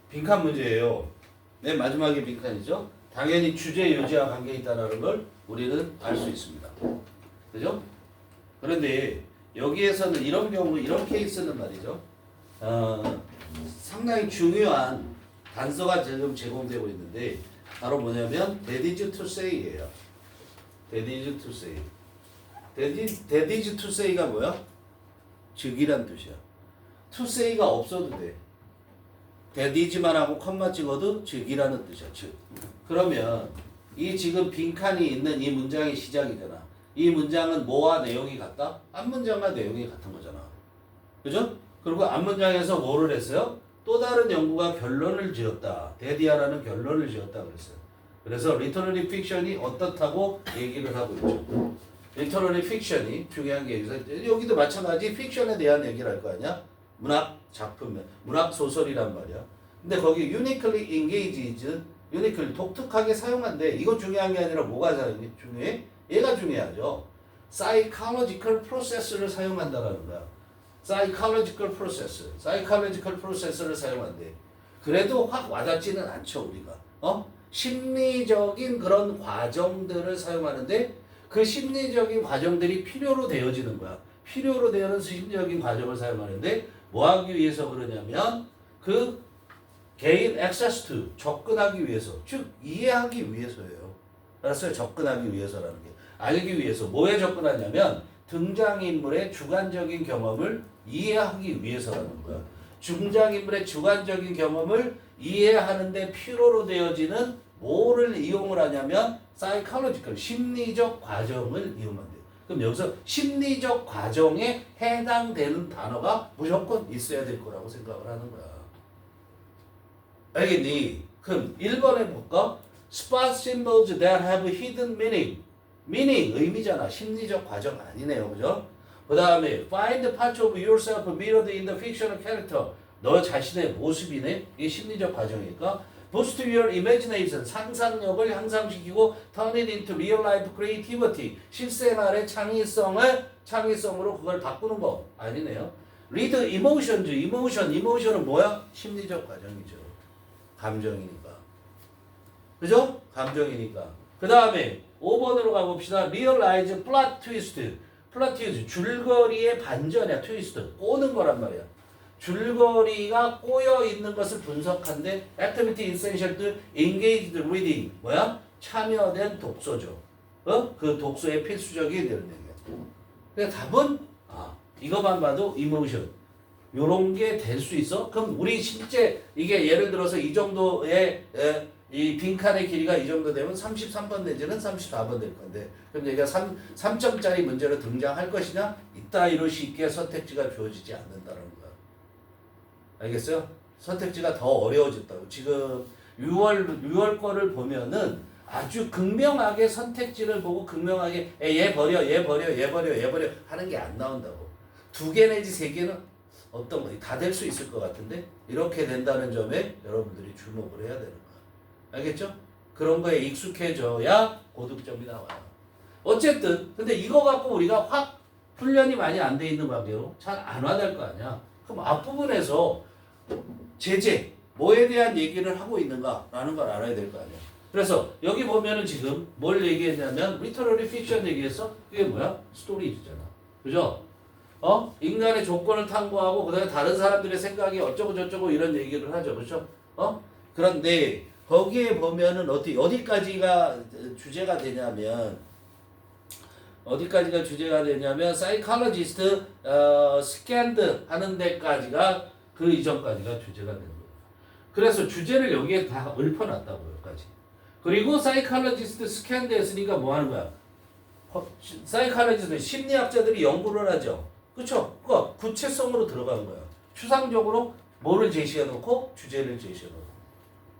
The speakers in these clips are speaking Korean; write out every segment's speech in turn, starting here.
빈칸 문제예요. 맨 마지막에 빈칸이죠. 당연히 주제 요지와 관계 있다는 걸 우리는 알 수 있습니다. 그죠? 그런데 여기에서는 이런 경우, 이런 케이스는 말이죠. 상당히 중요한 단서가 지금 제공되고 있는데 바로 뭐냐면 that is to say예요. that is to say. that is to say가 뭐야? 즉이란 뜻이야. to say가 없어도 돼. that is만 하고 컴마 찍어도 즉이라는 뜻이야. 즉. 그러면 이 지금 빈칸이 있는 이 문장의 시작이잖아. 이 문장은 뭐와 내용이 같다? 앞문장과 내용이 같은 거잖아. 그죠? 그리고 앞문장에서 뭐를 했어요? 또 다른 연구가 결론을 지었다. 데디아라는 결론을 지었다 그랬어요. 그래서 리터러리 픽션이 어떻다고 얘기를 하고 있죠. 리터러리 픽션이 중요한 게 여기도 마찬가지 픽션에 대한 얘기를 할 거 아니야? 문학 작품, 문학 소설이란 말이야. 근데 거기 uniquely engages, uniquely 독특하게 사용한대. 이거 중요한 게 아니라 뭐가 중요해? 얘가 중요하죠. psychological process를 사용한다라는 거야. psychological process를 사용한대. 그래도 확 와닿지는 않죠, 우리가. 심리적인 그런 과정들을 사용하는데 그 심리적인 과정들이 필요로 되어지는 거야. 필요로 되는 심리적인 과정을 사용하는데 뭐 하기 위해서 그러냐면 그 gain access to, 접근하기 위해서, 즉 이해하기 위해서예요. 알았어요? 접근하기 위해서라는 게. 알기 위해서. 뭐에 접근하냐면 등장인물의 주관적인 경험을 이해하기 위해서라는 거야. 등장인물의 주관적인 경험을 이해하는데 필요로 되어지는 뭐를 이용을 하냐면 psychological, 심리적 과정을 이용한대요. 그럼 여기서 심리적 과정에 해당되는 단어가 무조건 있어야 될 거라고 생각을 하는 거야. 알겠니? 그럼 1번에 볼까? Spot symbols that have hidden meaning. meaning, 의미잖아. 심리적 과정 아니네요. 그죠? 그 다음에 find parts of yourself mirrored in the fictional character. 너 자신의 모습이네. 이게 심리적 과정이니까. boost your imagination. 상상력을 향상시키고 turn it into real life creativity. 실생활의 창의성으로 그걸 바꾸는 거 아니네요. read emotions. emotion은 뭐야? 심리적 과정이죠. 감정이니까. 그죠? 감정이니까. 그 다음에 5번으로 가봅시다. realize plot twist. 플롯 트위스트. 줄거리의 반전이야. 트위스트. 꼬는 거란 말이야. 줄거리가 꼬여 있는 것을 분석한데 activity essential to engaged reading. 뭐야? 참여된 독서죠. 그 독서의 필수적인 이런 얘기야. 그러니까 답은 이거만 봐도 emotion. 요런 게 될 수 있어? 그럼 우리 실제 이게 예를 들어서 이 정도의 이 빈칸의 길이가 이 정도 되면 33번 내지는 34번 될 건데 그럼 얘가 3점짜리 문제로 등장할 것이냐? 이따위로 쉽게 선택지가 주어지지 않는다는 거야. 알겠어요? 선택지가 더 어려워졌다고. 지금 6월 거를 보면은 아주 극명하게 선택지를 보고 극명하게 얘 버려 하는 게 안 나온다고. 2개 내지 3개는 어떤 거 다 될 수 있을 것 같은데 이렇게 된다는 점에 여러분들이 주목을 해야 되는 거야. 알겠죠? 그런 거에 익숙해져야 고득점이 나와요. 어쨌든 근데 이거 갖고 우리가 확 훈련이 많이 안 돼 있는 관계로 잘 안 와닿을 거 아니야. 그럼 앞부분에서 제재 뭐에 대한 얘기를 하고 있는가라는 걸 알아야 될 거 아니야. 그래서 여기 보면은 지금 뭘 얘기했냐면 리터러리 픽션 얘기했어. 그게 뭐야? 스토리잖아. 그죠? 인간의 조건을 탐구하고 그다음에 다른 사람들의 생각이 어쩌고 저쩌고 이런 얘기를 하죠. 그렇죠? 그런데 거기에 보면은 어디까지가 주제가 되냐면 사이콜로지스트 스캔드 하는 데까지가 그 이전까지가 주제가 되는 거예요. 그래서 주제를 여기에 다 읊어놨다고 여기까지. 그리고 사이콜로지스트 스캔드 했으니까 뭐 하는 거야? 사이콜로지스트 심리학자들이 연구를 하죠. 그렇죠? 그러니까 구체성으로 들어간 거야. 추상적으로 뭐를 제시해놓고 주제를 제시해놓고.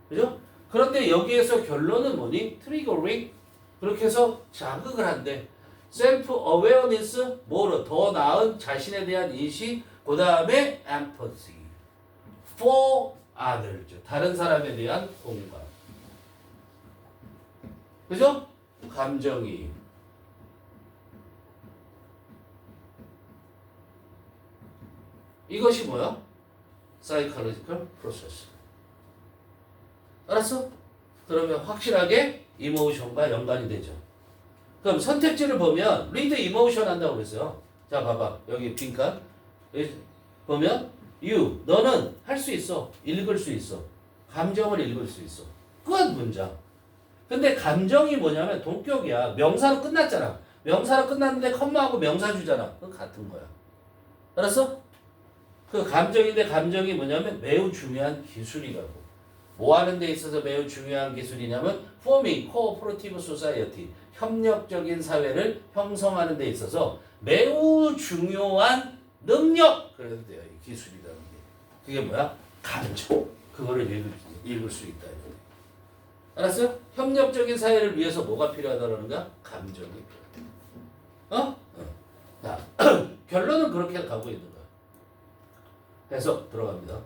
그죠? 그런데 여기에서 결론은 뭐니? 트리거링. 그렇게 해서 자극을 한대. 셀프 어웨어니스, 뭐로 더 나은 자신에 대한 인식, 그 다음에 empathy. for others. 다른 사람에 대한 공감. 그죠? 감정이. 이것이 뭐야? psychological process. 알았어? 그러면 확실하게 emotion과 연관이 되죠. 그럼 선택지를 보면 read emotion 한다고 그랬어요. 자, 봐봐. 여기 빈칸. 여기 보면 you, 너는 할 수 있어. 읽을 수 있어. 감정을 읽을 수 있어. 그건 문장. 근데 감정이 뭐냐면 동격이야. 명사로 끝났잖아. 명사로 끝났는데 컴마하고 명사 주잖아. 그거 같은 거야. 알았어? 그 감정인데 감정이 뭐냐면 매우 중요한 기술이라고. 뭐 하는 데 있어서 매우 중요한 기술이냐면 forming cooperative society. 협력적인 사회를 형성하는 데 있어서 매우 중요한 능력. 그래도 돼요. 이 기술이라는 게. 그게 뭐야? 감정. 그거를 읽을 수 있다. 알았어요? 협력적인 사회를 위해서 뭐가 필요하다는 거야? 감정이 필요하다. 자, 결론은 그렇게 가고 있는 거야. 해석 들어갑니다.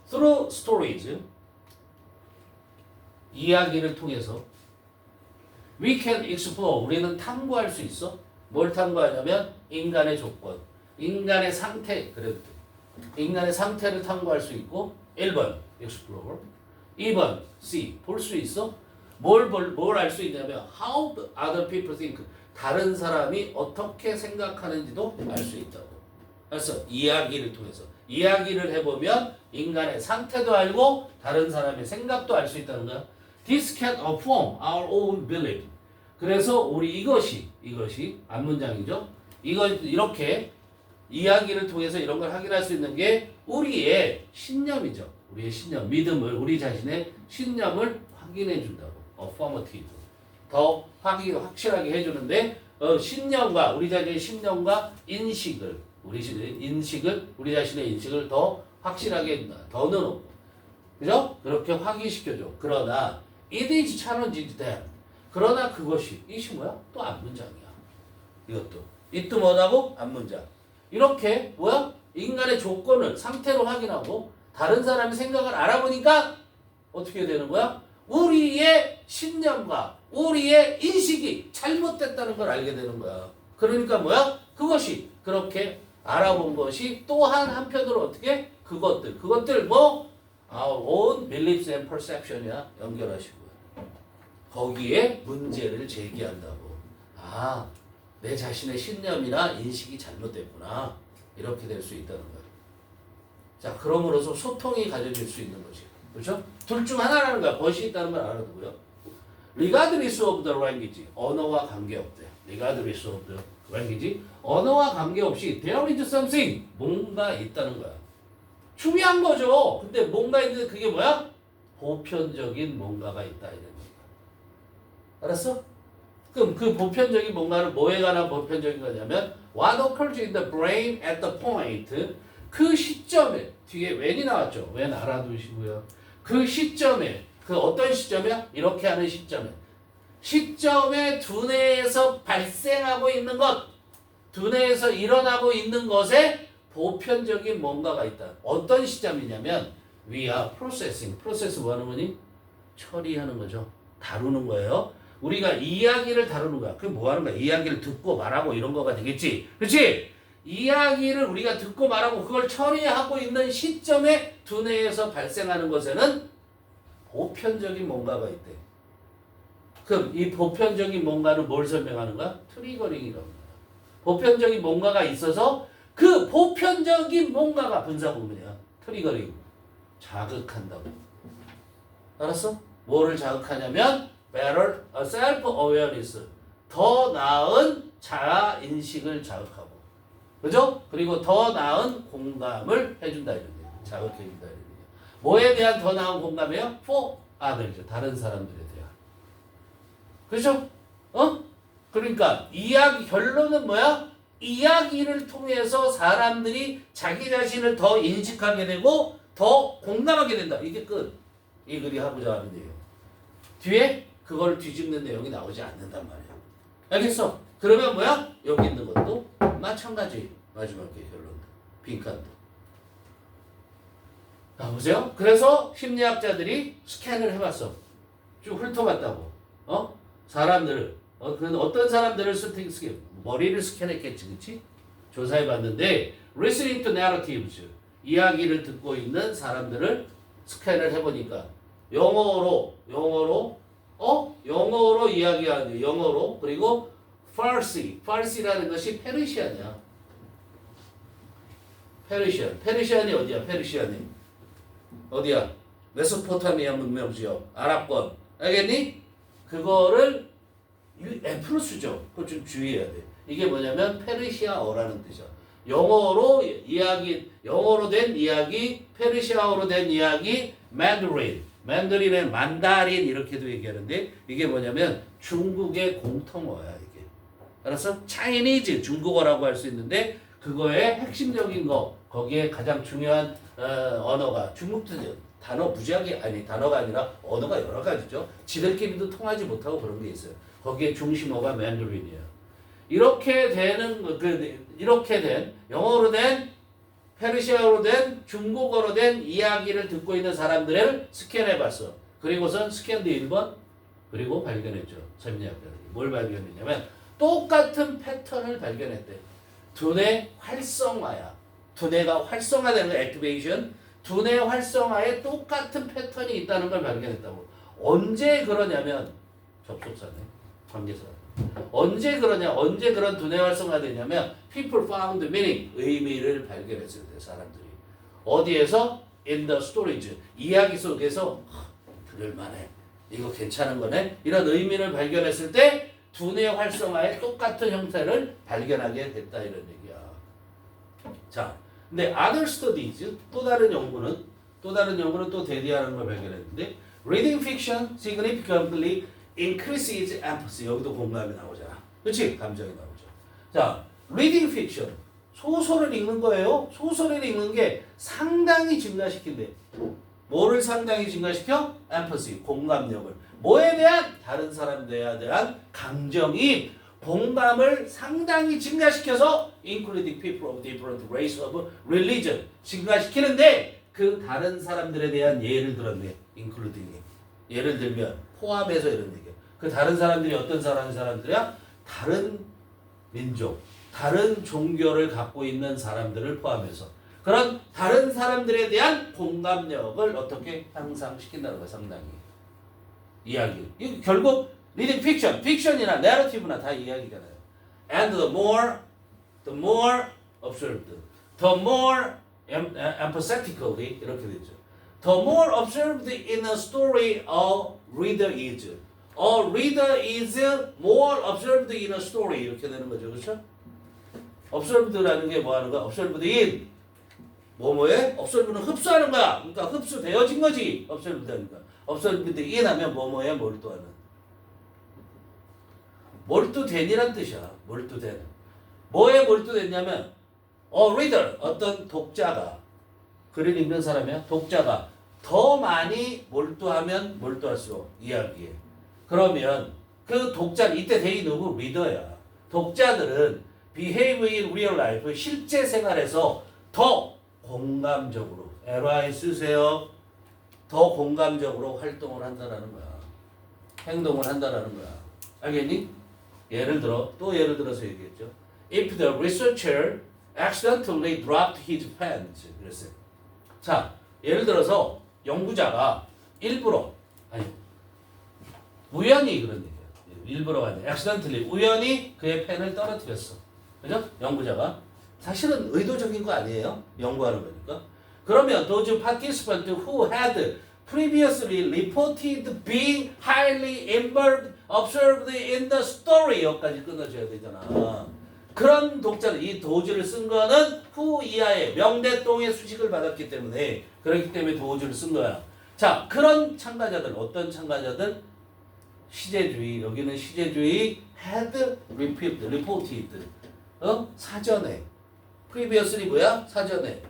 Through stories, 이야기를 통해서 we can explore, 우리는 탐구할 수 있어. 뭘 탐구하냐면 인간의 조건, 인간의 상태, 그래도 인간의 상태를 탐구할 수 있고 1번 explore, 2번 see, 볼 수 있어. 뭘 알 수 있냐면 how other people think, 다른 사람이 어떻게 생각하는지도 알 수 있다고. 그래서 이야기를 통해서 이야기를 해보면 인간의 상태도 알고 다른 사람의 생각도 알 수 있다는 거야. This can affirm our own belief. 그래서 우리 이것이 앞문장이죠. 이렇게 이야기를 통해서 이런 걸 확인할 수 있는 게 우리의 신념이죠. 우리의 신념, 믿음을, 우리 자신의 신념을 확인해 준다고. affirmative. 더 확실하게 해주는데 신념과 우리 자신의 신념과 인식을 우리 자신의 인식을 더 확실하게 더 넣어. 그죠? 그렇게 확인시켜줘. 그러나 it is challenging them. 그러나 그것이 이것이 뭐야? 또 앞문장이야. 이것도 이또 뭐라고? 앞문장. 이렇게 뭐야? 인간의 조건을 상태로 확인하고 다른 사람의 생각을 알아보니까 어떻게 되는 거야? 우리의 신념과 우리의 인식이 잘못됐다는 걸 알게 되는 거야. 그러니까 뭐야? 그것이 그렇게 알아본 것이 또한 한편으로 어떻게? 그것들 뭐? Our own beliefs and perception이야. 연결하시고요. 거기에 문제를 제기한다고. 아, 내 자신의 신념이나 인식이 잘못됐구나. 이렇게 될 수 있다는 거예요. 자, 그럼으로써 소통이 가져질 수 있는 거지. 그렇죠? 둘 중 하나라는 거야. 벗이 있다는 걸 알아두고요. Regardless of the language. 언어와 관계없대. Regardless of the language. 언어와 관계없이 there is something. 뭔가 있다는 거야. 중요한 거죠. 근데 뭔가 있는데 그게 뭐야? 보편적인 뭔가가 있다. 이런 거야. 알았어? 그럼 그 보편적인 뭔가는 뭐에 관한 보편적인 거냐면 what occurs in the brain at the point. 그 시점에 뒤에 when이 나왔죠. when 알아두시고요. 그 시점에 그 어떤 시점이야? 이렇게 하는 시점에 두뇌에서 발생하고 있는 것, 두뇌에서 일어나고 있는 것에 보편적인 뭔가가 있다. 어떤 시점이냐면 we are processing. process 뭐 하는 거니? 처리하는 거죠. 다루는 거예요. 우리가 이야기를 다루는 거야. 그게 뭐 하는 거야? 이야기를 듣고 말하고 이런 거가 되겠지. 그렇지? 이야기를 우리가 듣고 말하고 그걸 처리하고 있는 시점에 두뇌에서 발생하는 것에는 보편적인 뭔가가 있대. 그럼 이 보편적인 뭔가는 뭘 설명하는 거야? 트리거링이라고 합니다. 보편적인 뭔가가 있어서 그 보편적인 뭔가가 분사구문이야. 트리거링. 자극한다고. 알았어? 뭐를 자극하냐면 better self-awareness. 더 나은 자아인식을 자극하고. 그죠? 그리고 더 나은 공감을 해준다 이런 얘기야. 자극해준다 이런 얘기야. 뭐에 대한 더 나은 공감이에요? for others. 다른 사람들에 대한. 그죠? 그러니까 결론은 뭐야? 이야기를 통해서 사람들이 자기 자신을 더 인식하게 되고 더 공감하게 된다. 이게 끝. 이 글이 하고자 하는 내용. 뒤에 그걸 뒤집는 내용이 나오지 않는단 말이야. 알겠어? 그러면 뭐야? 여기 있는 것도 마찬가지. 마지막에 결론도. 빈칸도. 자, 보세요. 그래서 심리학자들이 스캔을 해봤어. 쭉 훑어봤다고. 사람들을. 그런 어떤 사람들을 머리를 스캔했겠지, 그치? 조사해봤는데, listening to narratives. 이야기를 듣고 있는 사람들을 스캔을 해보니까 영어로 이야기하는 영어로 그리고 파르시라는 것이 페르시안이야. 페르시안이 어디야? 페르시안이 어디야? 메소포타미아 문명 지역, 아랍권. 알겠니? 그거를 F로 쓰죠. 그거 좀 주의해야 돼. 이게 뭐냐면 페르시아어라는 뜻이야. 영어로 된 이야기, 페르시아어로 된 이야기, 만다린의 만다린 이렇게도 얘기하는데 이게 뭐냐면 중국의 공통어야 이게. 알았어? 차이니즈 중국어라고 할 수 있는데 그거의 핵심적인 거 거기에 가장 중요한 언어가 중국도 단어 무지하게 단어가 아니라 언어가 여러 가지죠. 지들끼리도 통하지 못하고 그런 게 있어요. 거기에 중심어가 만다린이에요. 이렇게 된 영어로 된 페르시아어로 된 중국어로 된 이야기를 듣고 있는 사람들을 스캔해봤어. 그리고선 스캔드 1번 그리고 발견했죠. 심리학자들이. 뭘 발견했냐면 똑같은 패턴을 발견했대. 두뇌 활성화야. 두뇌가 활성화되는 거 액티베이션. 두뇌 활성화에 똑같은 패턴이 있다는 걸 발견했다고. 언제 그러냐면 접속사네. 관계사. 언제 그런 두뇌 활성화 되냐면 people found meaning, 의미를 발견했을 때 사람들이. 어디에서? in the storage. 이야기 속에서 들을만해. 이거 괜찮은 거네. 이런 의미를 발견했을 때 두뇌 활성화의 똑같은 형태를 발견하게 됐다 이런 얘기야. 자, 근데 other studies 또 다른 연구는 또 대디하는 걸 발견했는데 reading fiction significantly increases empathy. 여기도 공감이 나오잖아. 그렇지? 감정이 나오죠. 자, reading fiction 소설을 읽는 거예요. 소설을 읽는 게 상당히 증가시킨대. 뭐를 상당히 증가시켜? empathy, 공감력을. 뭐에 대한? 다른 사람들에 대한 강정이 공감을 상당히 증가시켜서 including people of different race of religion 증가시키는데 그 다른 사람들에 대한 예를 들었네. including이. 예를 들면 포함해서 이런 얘기야. 그 다른 사람들이 어떤 사람들이야? 다른 민족, 다른 종교를 갖고 있는 사람들을 포함해서 그런 다른 사람들에 대한 공감력을 어떻게 향상시킨다는 거야. 상당히. 이야기. 이거 결국 리딩 픽션이나 내러티브나 다 이야기잖아요. And the more observed, the more empathetically 이렇게 되죠. The more observed in a story a reader is. A reader is more observed in a story 이렇게 되는 거죠. 그렇죠? observed라는 게 뭐 하는 거야? observed in 뭐뭐에? observe는 흡수하는 거야. 그러니까 흡수되어진 거지. observed니까. observed in 하면 뭐뭐에 몰두하는. 몰두된이란 뜻이야. 몰두된. 뭐에 몰두됐냐면 reader 어떤 독자가 글을 읽는 사람이야. 독자가 더 많이 몰두하면 몰두할수록 이야기에. 그러면 그 독자는 이때 대의 누구? 리더야. 독자들은 behave in real life 실제 생활에서 더 공감적으로 LI 쓰세요. 더 공감적으로 활동을 한다라는 거야. 행동을 한다라는 거야. 알겠니? 예를 들어서 얘기했죠. If the researcher accidentally dropped his pens. 그랬어요. 자, 예를 들어서 연구자가 우연히 그런 얘기야. 일부러가 아니라 accidentally 우연히 그의 펜을 떨어뜨렸어. 그죠? 연구자가 사실은 의도적인 거 아니에요. 연구하는 거니까. 그러면 those participants who had previously reported being highly involved, observed in the story 여기까지 끊어줘야 되잖아. 그런 독자는 이 도주를 쓴 거는 후 이하의 명대동의 수식을 받았기 때문에 그렇기 때문에 도주를 쓴 거야. 자, 그런 참가자들 어떤 참가자들? 시제주의 여기는 시제주의 had reported 사전에 previously 뭐야? 사전에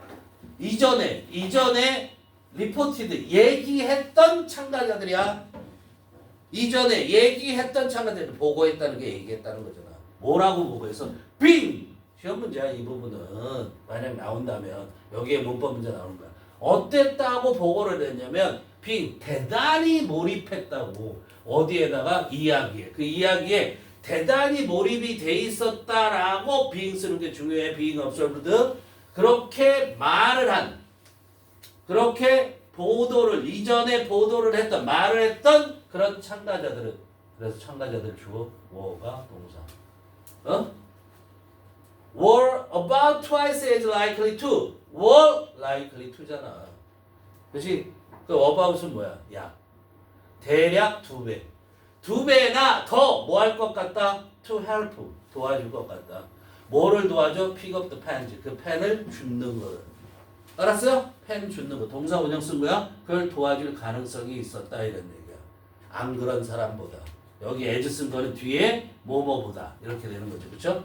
이전에 reported 얘기했던 참가자들이야. 이전에 얘기했던 참가자들 보고했다는 게 얘기했다는 거잖아. 뭐라고 보고해서 빙 시험 문제야. 이 부분은 만약 나온다면 여기에 문법 문제 나오는 거야. 어땠다고 보고를 했냐면 빙 대단히 몰입했다고. 어디에다가 이야기에 그 이야기에 대단히 몰입이 돼 있었다라고 빙 쓰는 게 중요해. being observed 그렇게 말을 한 그렇게 보도를 이전에 보도를 했던 말을 했던 그런 참가자들은 그래서 참가자들 주어 were가 동사. were about twice as likely to were likely to잖아. 그렇지? 그 about은 뭐야? 약. 대략 2배. 2배나 더 뭐 할 것 같다? to help. 도와줄 것 같다. 뭐를 도와줘? pick up the pens. 그 펜을 줍는 거를. 알았어요? 펜 줍는 거. 동사 원형 쓴 거야? 그걸 도와줄 가능성이 있었다 이런 얘기야. 안 그런 사람보다. 여기 as 쓴 거는 뒤에 뭐뭐보다 이렇게 되는 거죠. 그렇죠?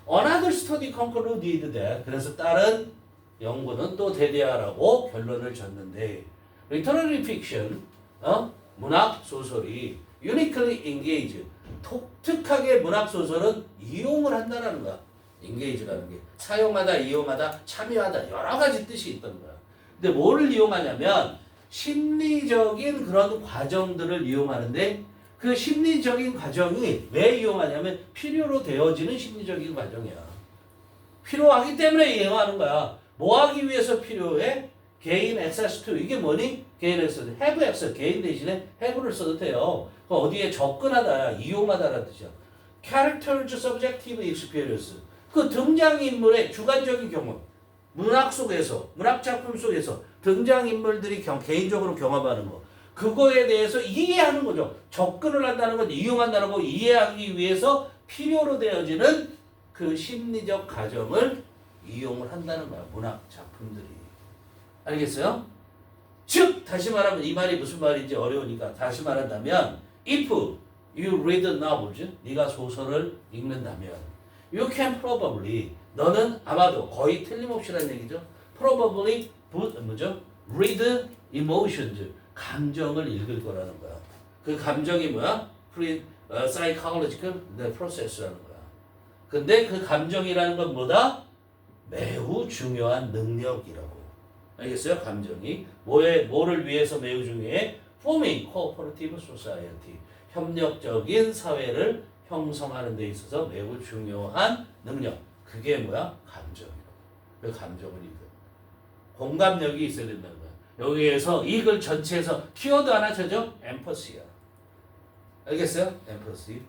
Another study concluded that 그래서 다른 연구는 또 대대하라고 결론을 줬는데 literary fiction 문학 소설이 uniquely engage 독특하게 문학 소설은 이용을 한다는 거야. engage라는 게 사용하다, 이용하다, 참여하다 여러 가지 뜻이 있던 거야. 근데 뭐를 이용하냐면 심리적인 그런 과정들을 이용하는데 그 심리적인 과정이 왜 이용하냐면 필요로 되어지는 심리적인 과정이야. 필요하기 때문에 이용하는 거야. 뭐 하기 위해서 필요해? gain access to. 이게 뭐니? gain access. have access. gain 대신에 have를 써도 돼요. 그 어디에 접근하다, 이용하다라는 뜻이야. characters subjective experience. 그 등장인물의 주관적인 경험. 문학 속에서, 문학 작품 속에서 등장인물들이 개인적으로 경험하는 거. 그거에 대해서 이해하는 거죠. 접근을 한다는 건 이용한다는 거 이해하기 위해서 필요로 되어지는 그 심리적 과정을 이용을 한다는 거야. 문학 작품들이. 알겠어요? 즉 다시 말하면 이 말이 무슨 말인지 어려우니까 다시 말한다면 if you read novels 네가 소설을 읽는다면 you can probably 너는 아마도 거의 틀림없이라는 얘기죠. probably 뭐죠? read emotions 감정을 읽을 거라는 거야. 그 감정이 뭐야? psychological process라는 거야. 근데 그 감정이라는 건 뭐다? 매우 중요한 능력이라고. 알겠어요? 감정이 뭐를 위해서 매우 중요해? forming cooperative society 협력적인 사회를 형성하는 데 있어서 매우 중요한 능력. 그게 뭐야? 감정이라고. 그 감정을 읽어. 공감력이 있어야 된다는 거야. 여기에서 이글 전체에서 키워드 하나 쳐줘? empathy야. 알겠어요? empathy.